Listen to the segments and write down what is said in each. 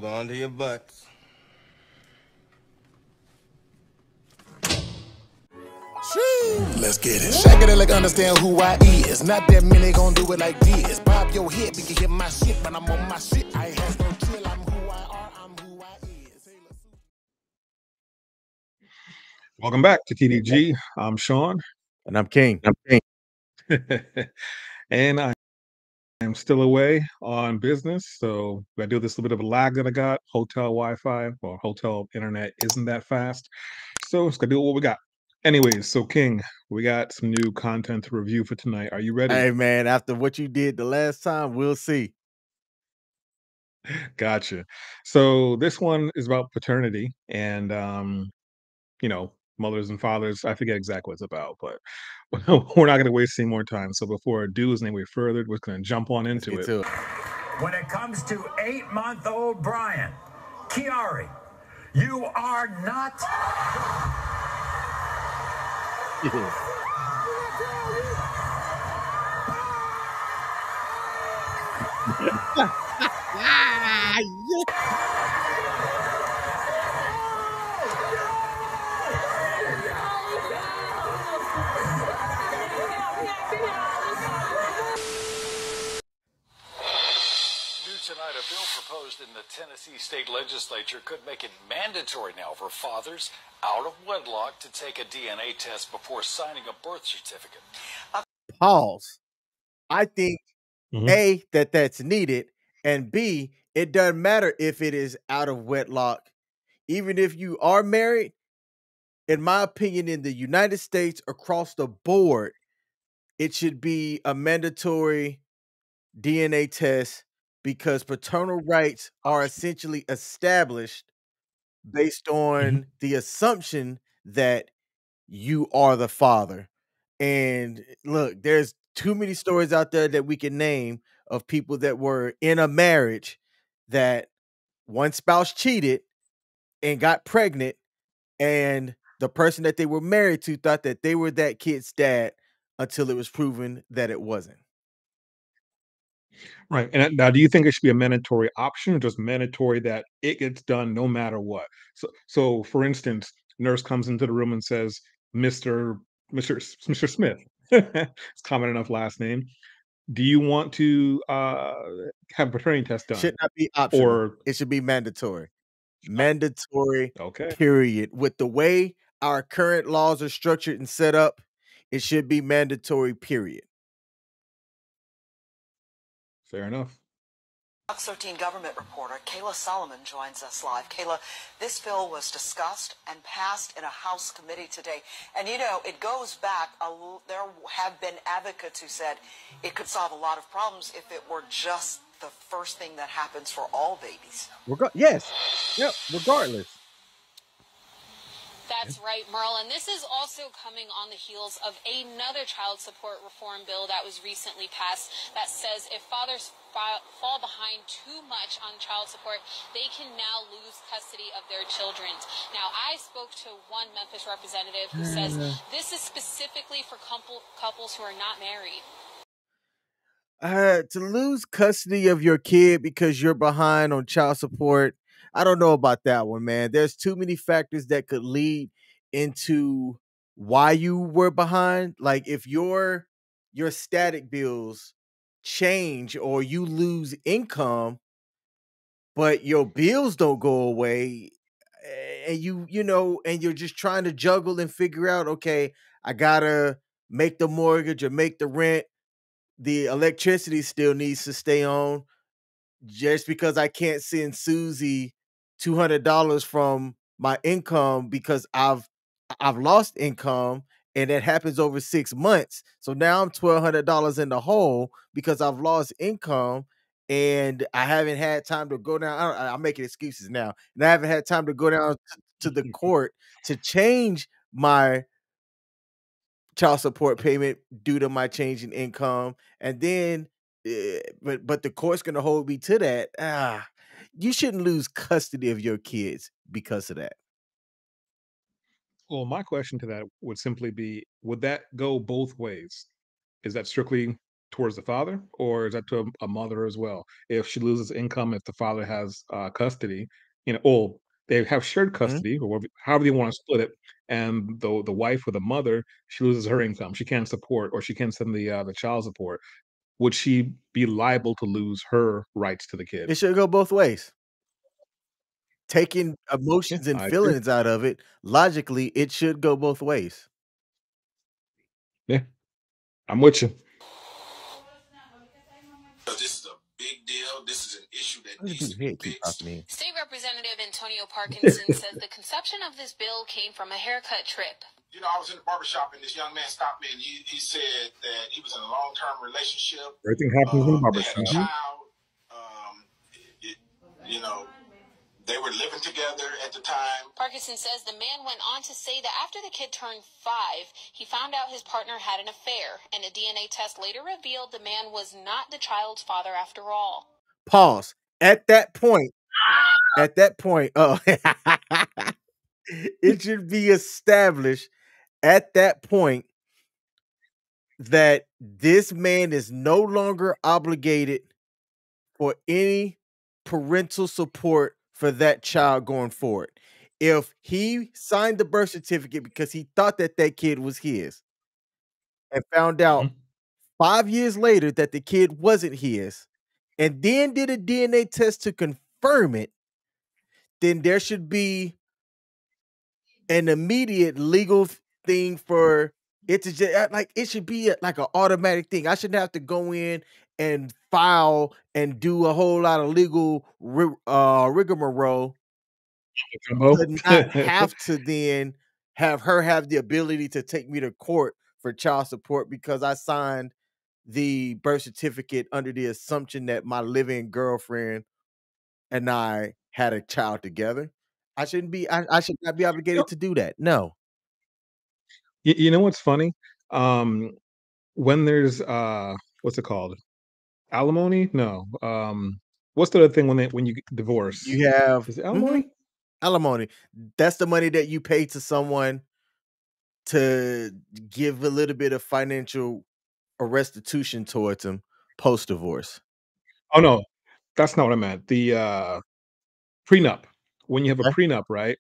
Hold on to your butts. Let's get it. Shake it like understand who I is. Not that many gon' do it like this. Bob your head, we can hear my shit, but I'm on my shit. I ain't has no chill. I'm who I are. I'm who I is. Welcome back to TDG. I'm Sean. And I'm King. And I am still away on business. So I do this little bit of a lag that I got. Hotel Wi-Fi or hotel internet isn't that fast. So it's gonna do what we got. Anyways, so King, we got some new content to review for tonight. Are you ready? Hey man, after what you did the last time, we'll see. Gotcha. So this one is about paternity and mothers and fathers. I forget exactly what it's about, but we're not going to waste any more time. So before I do any way further, we're going to jump on into it. When it comes to 8-month-old Brian, Chiari, you are not. Tonight, a bill proposed in the Tennessee state legislature could make it mandatory now for fathers out of wedlock to take a DNA test before signing a birth certificate. Pause. I think A, that's needed, and B, it doesn't matter if it is out of wedlock. Even if you are married, in my opinion, in the United States across the board, it should be a mandatory DNA test because paternal rights are essentially established based on the assumption that you are the father. And look, there's too many stories out there that we can name of people that were in a marriage that one spouse cheated and got pregnant, and the person that they were married to thought that they were that kid's dad until it was proven that it wasn't. Right. And now, do you think it should be a mandatory option or just mandatory that it gets done no matter what? So for instance, nurse comes into the room and says, Mr. Smith, it's common enough last name. Do you want to have a paternity test done? Should not be optional. It should be mandatory. Mandatory, Okay. period. With the way our current laws are structured and set up, it should be mandatory, period. Fair enough. Fox 13 government reporter Kayla Solomon joins us live. Kayla, this bill was discussed and passed in a House committee today. And, you know, it goes back. There have been advocates who said it could solve a lot of problems if it were just the first thing that happens for all babies. Yes. Yep. Regardless. That's right, Merle. And this is also coming on the heels of another child support reform bill that was recently passed that says if fathers fall behind too much on child support, they can now lose custody of their children. Now, I spoke to one Memphis representative who says this is specifically for couples who are not married. To lose custody of your kid because you're behind on child support, I don't know about that one, man. There's too many factors that could lead into why you were behind. Like if your static bills change or you lose income, but your bills don't go away, and and you're just trying to juggle and figure out, okay, I gotta make the mortgage or make the rent. The electricity still needs to stay on. Just because I can't send Susie $200 from my income because I've lost income, and that happens over 6 months. So now I'm $1,200 in the hole because I've lost income and I haven't had time to go down. I'm making excuses now, and I haven't had time to go down to the court to change my child support payment due to my change in income. And then but the court's gonna hold me to that. You shouldn't lose custody of your kids because of that. Well, my question to that would simply be, would that go both ways? Is that strictly towards the father, or is that to a mother as well? If she loses income, if the father has custody, or they have shared Mhm. custody, or however you want to split it, and the wife or the mother, she loses her income, she can't support, or she can't send the child support. Would she be liable to lose her rights to the kid? It should go both ways. Taking Yeah, emotions and I agree. feelings out of it, logically, it should go both ways. Yeah, I'm with you. This is a big deal. This is an issue that Why does needs to people's be head keep fixed. popping in? State Representative Antonio Parkinson says the conception of this bill came from a haircut trip. I was in the barbershop and this young man stopped me and he said that he was in a long-term relationship. Everything happens in the They had a barbershop. Mhm. child. It, you know, they were living together at the time. Parkinson says the man went on to say that after the kid turned 5, he found out his partner had an affair, and a DNA test later revealed the man was not the child's father after all. Pause. At that point, oh, it should be established at that point that this man is no longer obligated for any parental support for that child going forward. If he signed the birth certificate because he thought that that kid was his and found out Mhm. 5 years later that the kid wasn't his, and then did a DNA test to confirm it, then there should be an immediate legal thing for it to just like it should be like an automatic thing. I shouldn't have to go in and file and do a whole lot of legal rigmarole Jumbo. to not have to then have her have the ability to take me to court for child support because I signed the birth certificate under the assumption that my living girlfriend and I had a child together. I should not be You know, obligated to do that. No. you know what's funny? Um, when there's what's it called? Alimony? No. What's the other thing when you divorce? You have Is it alimony? alimony. That's the money that you pay to someone to give a little bit of financial or restitution towards them post divorce. Oh no, that's not what I meant. The prenup. When you have a Okay. prenup, right?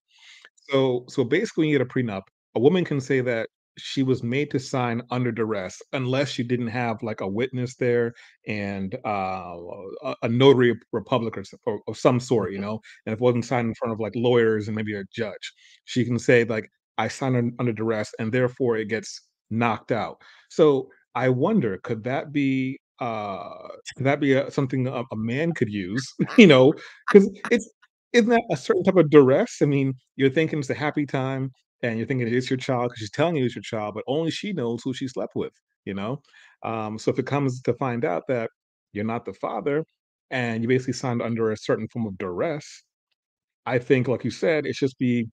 So basically, when you get a prenup, a woman can say that she was made to sign under duress unless she didn't have like a witness there and a notary republic or of some sort, Mhm. and if it wasn't signed in front of like lawyers and maybe a judge, she can say like I signed under duress and therefore it gets knocked out. So I wonder, could that be something a man could use, because isn't that a certain type of duress? I mean, you're thinking it's a happy time, and you're thinking it is your child because she's telling you it's your child, but only she knows who she slept with, you know? So if it comes to find out that you're not the father and you basically signed under a certain form of duress, I think, like you said, it should just be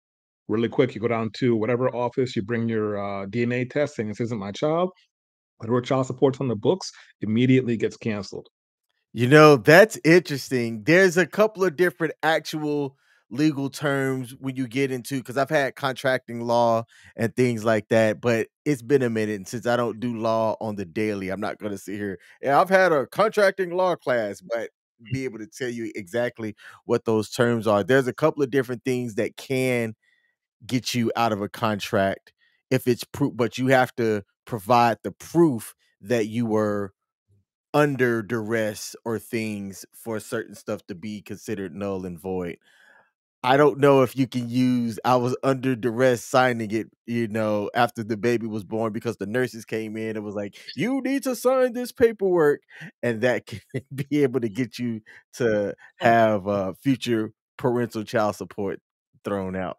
really quick. You go down to whatever office, you bring your DNA test saying this isn't my child, whatever child support's on the books immediately gets canceled. That's interesting. There's a couple of different actual legal terms when you get into because I've had contracting law and things like that, but it's been a minute and since I don't do law on the daily. I'm not going to sit here. Yeah, I've had a contracting law class, but be able to tell you exactly what those terms are. There's a couple of different things that can get you out of a contract if it's proof, but you have to provide the proof that you were under duress or things for certain stuff to be considered null and void. I don't know if you can use I was under duress signing it, after the baby was born because the nurses came in and was like, you need to sign this paperwork. And that can be able to get you to have future parental child support thrown out.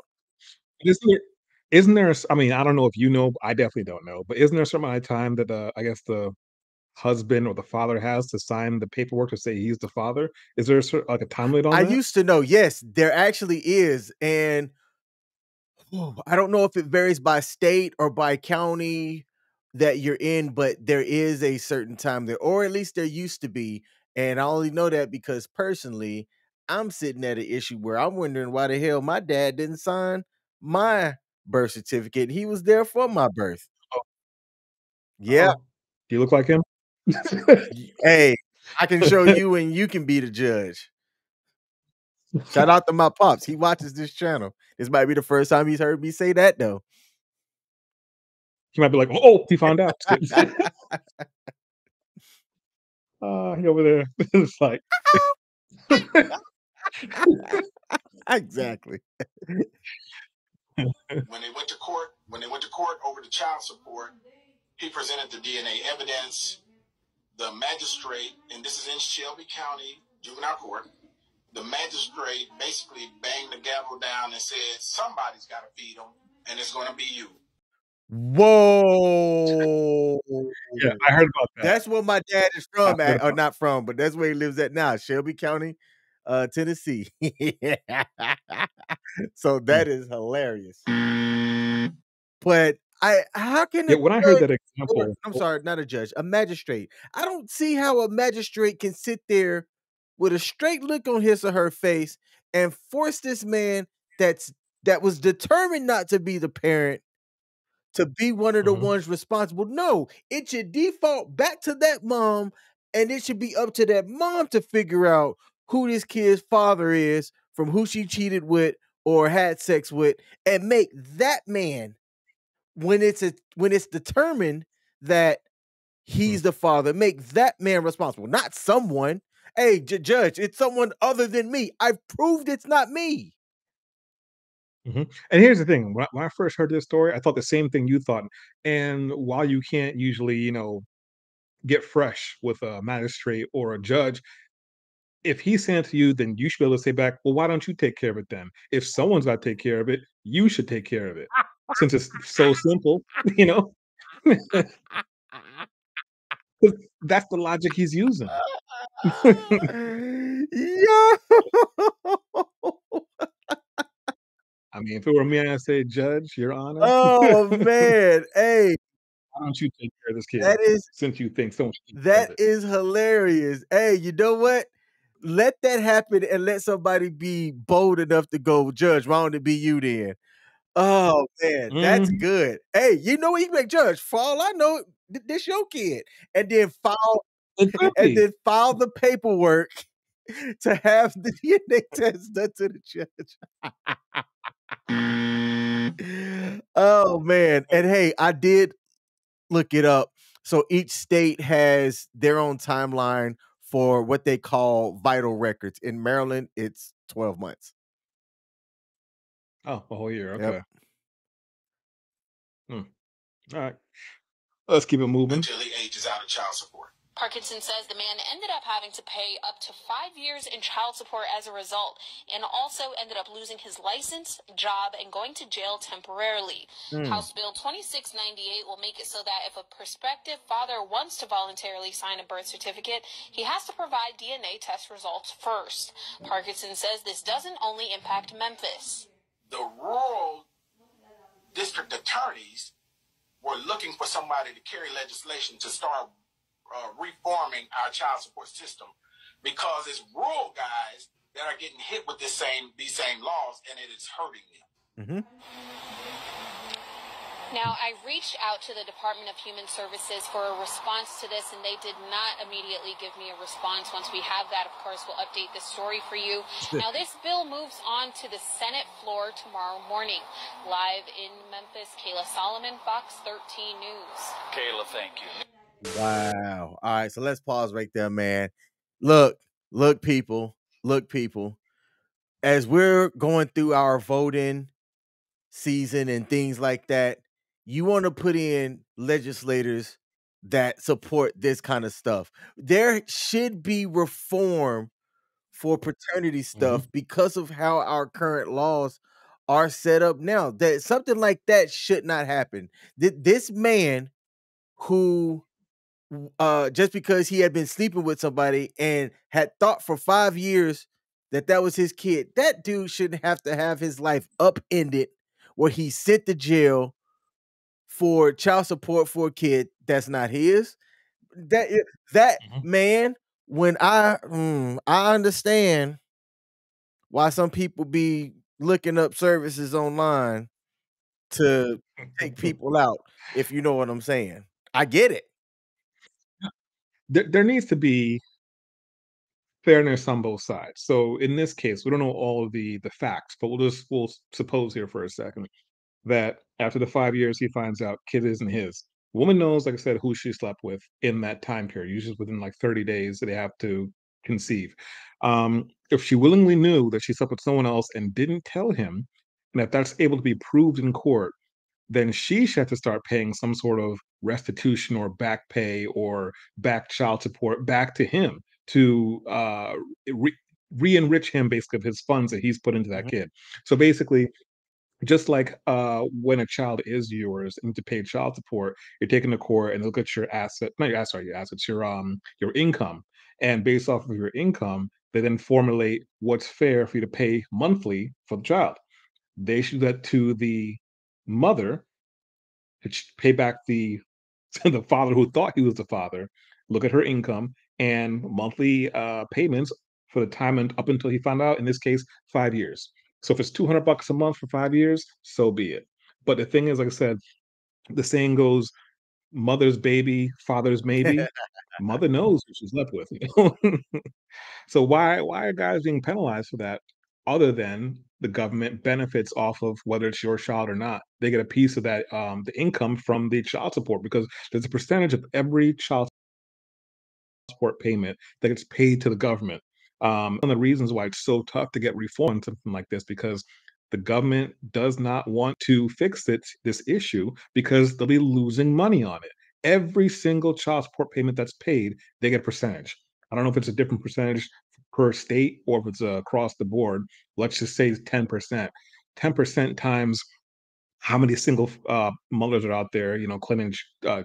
Isn't there isn't there I mean, I don't know if you know, I definitely don't know, but isn't there some amount of time that, I guess the husband or the father has to sign the paperwork to say he's the father? Is there like a time limit on I that? used to know, yes, there actually is. And I don't know if it varies by state or by county that you're in, but there is a certain time there, or at least there used to be. And I only know that because personally, I'm sitting at an issue where I'm wondering why the hell my dad didn't sign my birth certificate. He was there for my birth. Oh, Yeah. oh, do you look like him? Hey, I can show you and you can be the judge. Shout out to my pops. He watches this channel. This might be the first time he's heard me say that though. He might be like, "Oh, he found out." He over there. It's like Exactly. When they went to court over the child support, he presented the DNA evidence. The magistrate, and this is in Shelby County Juvenile Court, the magistrate basically banged the gavel down and said, somebody's got to feed them, and it's going to be you. Whoa. Yeah, I heard about that. That's where my dad is from, or not from, but that's where he lives at now, Shelby County, Tennessee. So that is hilarious. But how can when I heard that example, I'm sorry, not a judge, a magistrate. I don't see how a magistrate can sit there with a straight look on his or her face and force this man that was determined not to be the parent to be one of the ones responsible. No, it should default back to that mom, and it should be up to that mom to figure out who this kid's father is from who she cheated with or had sex with, and make that man, when it's determined that he's the father, make that man responsible, not someone. Hey, judge, it's someone other than me. I've proved it's not me. And here's the thing: when I first heard this story, I thought the same thing you thought. And while you can't usually, get fresh with a magistrate or a judge, if he's saying to you, then you should be able to say back, "Well, why don't you take care of it then? If someone's got to take care of it, you should take care of it." Since it's so simple, 'Cause that's the logic he's using. Yo. I mean, if it were me, I'd say, "Judge, Your Honor." Oh man, hey, Why don't you take care of this kid that is since you think someone should take care of that it? is hilarious. Hey, you know what? Let that happen and let somebody be bold enough to go, judge. Why don't it be you then? Oh man, that's good. Hey, you know what? You can make judge. For all I know, this your kid, and then file the paperwork to have the DNA test done to the judge. Oh man, and hey, I did look it up. So each state has their own timeline for what they call vital records. In Maryland, it's 12 months. Oh, a whole year. Yep. Okay. All right. Let's keep it moving. Until he ages out of child support. Parkinson says the man ended up having to pay up to 5 years in child support as a result, and also ended up losing his license, job, and going to jail temporarily. House Bill 2698 will make it so that if a prospective father wants to voluntarily sign a birth certificate, he has to provide DNA test results first. Parkinson says this doesn't only impact Memphis. The rural district attorneys were looking for somebody to carry legislation to start reforming our child support system, because it's rural guys that are getting hit with these same laws, and it is hurting them. Now, I reached out to the Department of Human Services for a response to this, and they did not immediately give me a response. Once we have that, of course, we'll update this story for you. Now, this bill moves on to the Senate floor tomorrow morning. Live in Memphis, Kayla Solomon, Fox 13 News. Kayla, thank you. Wow. All right, so let's pause right there, man. Look, people. As we're going through our voting season and things like that, you want to put in legislators that support this kind of stuff. There should be reform for paternity stuff because of how our current laws are set up now. That something like that should not happen. This man who just because he had been sleeping with somebody and had thought for 5 years that was his kid, that dude shouldn't have to have his life upended where he sent to jail for child support for a kid that's not his. That man, when I understand why some people be looking up services online to take people out, if you know what I'm saying. I get it. there needs to be fairness on both sides. So in this case, we don't know all of the facts, but we'll suppose here for a second that after the 5 years, he finds out kid isn't his. Woman knows, like I said, who she slept with in that time period. Usually within like 30 days that they have to conceive. If she willingly knew that she slept with someone else and didn't tell him, and if that's able to be proved in court, then she should have to start paying some sort of restitution or back pay or back child support back to him to re-enrich him basically of his funds that he's put into that Mhm. kid. So basically, just like when a child is yours and to pay child support, you're taking to court and look at your asset, not your asset, sorry, your assets, your income. And based off of your income, they then formulate what's fair for you to pay monthly for the child. They should do that to the mother to pay back the the father who thought he was the father, look at her income and monthly payments for the time and up until he found out, in this case, 5 years. So if it's $200 a month for 5 years, so be it. But the thing is, like I said, the saying goes, mother's baby, father's maybe. Mother knows who she's left with. So why are guys being penalized for that other than the government benefits off of whether it's your child or not? They get a piece of that the income from the child support because there's a percentage of every child support payment that gets paid to the government. One of the reasons why it's so tough to get reform on something like this because the government does not want to fix this issue because they'll be losing money on it. Every single child support payment that's paid, they get a percentage. I don't know if it's a different percentage per state or if it's across the board. Let's just say 10%. 10% times how many single mothers are out there, claiming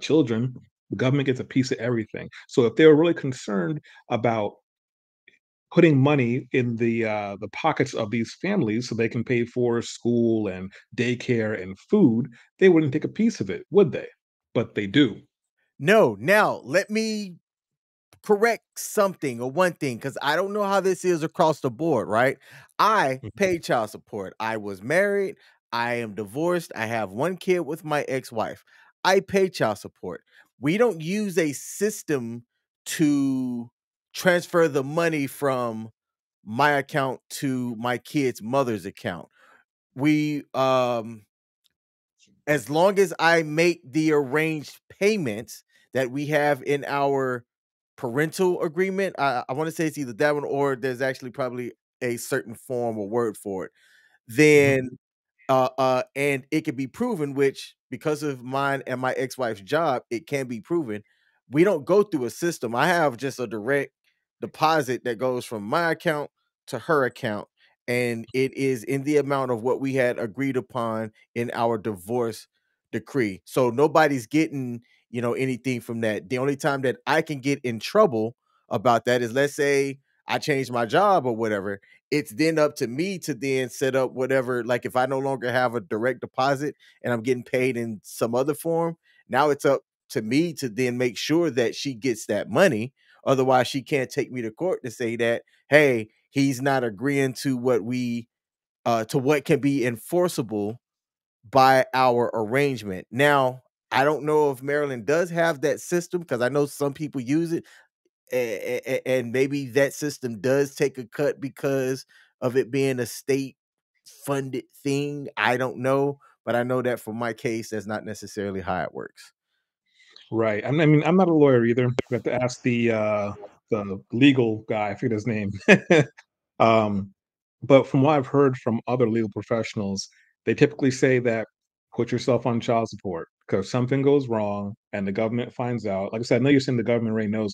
children. The government gets a piece of everything. So if they're really concerned about putting money in the pockets of these families so they can pay for school and daycare and food, they wouldn't take a piece of it, would they? But they do. No, now let me correct something or one thing because I don't know how this is across the board, right? I Mhm. pay child support. I was married. I am divorced. I have one kid with my ex-wife. I pay child support. We don't use a system to transfer the money from my account to my kid's mother's account. We as long as I make the arranged payments that we have in our parental agreement, I want to say it's either that one or there's actually probably a certain form or word for it. Mhm. Then and it can be proven, which because of mine and my ex-wife's job, it can be proven. We don't go through a system. I have just a direct deposit that goes from my account to her account, and it is in the amount of what we had agreed upon in our divorce decree. So nobody's getting, anything from that. The only time that I can get in trouble about that is, let's say I changed my job or whatever, it's then up to me to then set up whatever. Like if I no longer have a direct deposit and I'm getting paid in some other form, now it's up to me to then make sure that she gets that money. Otherwise, she can't take me to court to say that, hey, he's not agreeing to what can be enforceable by our arrangement. Now, I don't know if Maryland does have that system because I know some people use it, and maybe that system does take a cut because of it being a state funded thing. I don't know, but I know that for my case, that's not necessarily how it works. Right. I mean, I'm not a lawyer either. We have to ask the legal guy, I forget his name. um, but from what I've heard from other legal professionals, they typically say that put yourself on child support because something goes wrong and the government finds out. Like I said, I know you're saying the government already knows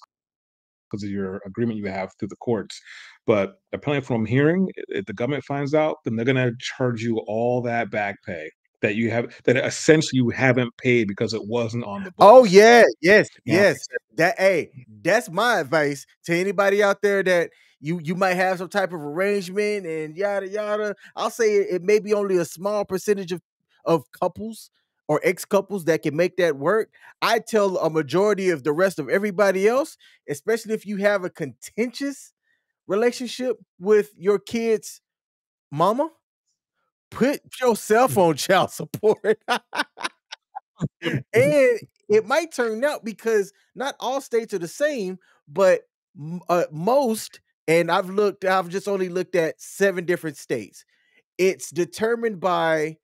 because of your agreement you have through the courts. But apparently, from hearing, if the government finds out, then they're going to charge you all that back pay that essentially you haven't paid because it wasn't on the Oh books. yeah, yes, Now, yes. That's my advice to anybody out there that you might have some type of arrangement and yada yada. I'll say it may be only a small percentage of couples or ex couples that can make that work. I tell a majority of the rest of everybody else, especially if you have a contentious relationship with your kid's mama, put yourself on child support. And it might turn out, because not all states are the same, but most, and I've just only looked at 7 different states. It's determined by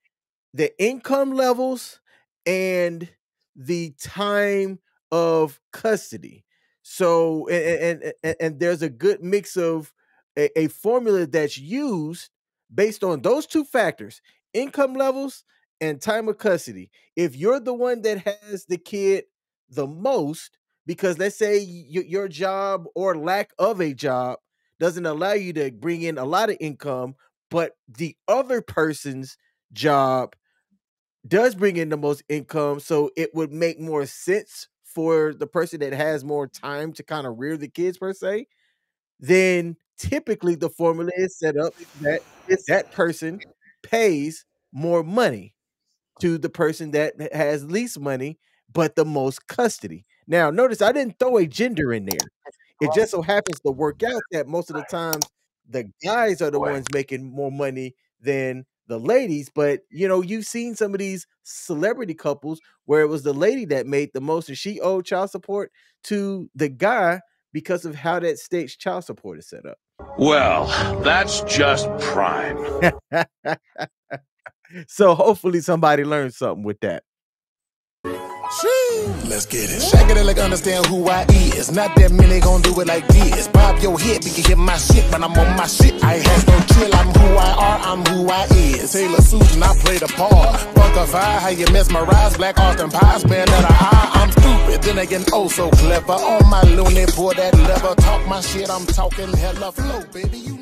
the income levels and the time of custody. So, and there's a good mix of a formula that's used based on those 2 factors: income levels and time of custody. If you're the one that has the kid the most, because let's say your job or lack of a job doesn't allow you to bring in a lot of income, but the other person's job does bring in the most income, so it would make more sense for the person that has more time to kind of rear the kids per se, then typically the formula is set up that that person pays more money to the person that has least money, but the most custody. Now, notice I didn't throw a gender in there. It just so happens to work out that most of the times the guys are the ones making more money than the ladies. But you've seen some of these celebrity couples where it was the lady that made the most and she owed child support to the guy because of how that state's child support is set up. Well, that's just prime. So hopefully somebody learned something with that. Let's get it. Shake it like understand who I is. Not that many gon' do it like this. Bob your head, you can hear my shit, but I'm on my shit. I has no chill, I'm who I are, I'm who I is. Taylor Susan, I play the part. Funkify, how you mesmerize. Black Austin Pie, spin that eye. I'm stupid, then again, oh so clever. On my loony, pull that lever. Talk my shit, I'm talking hella flow, baby. You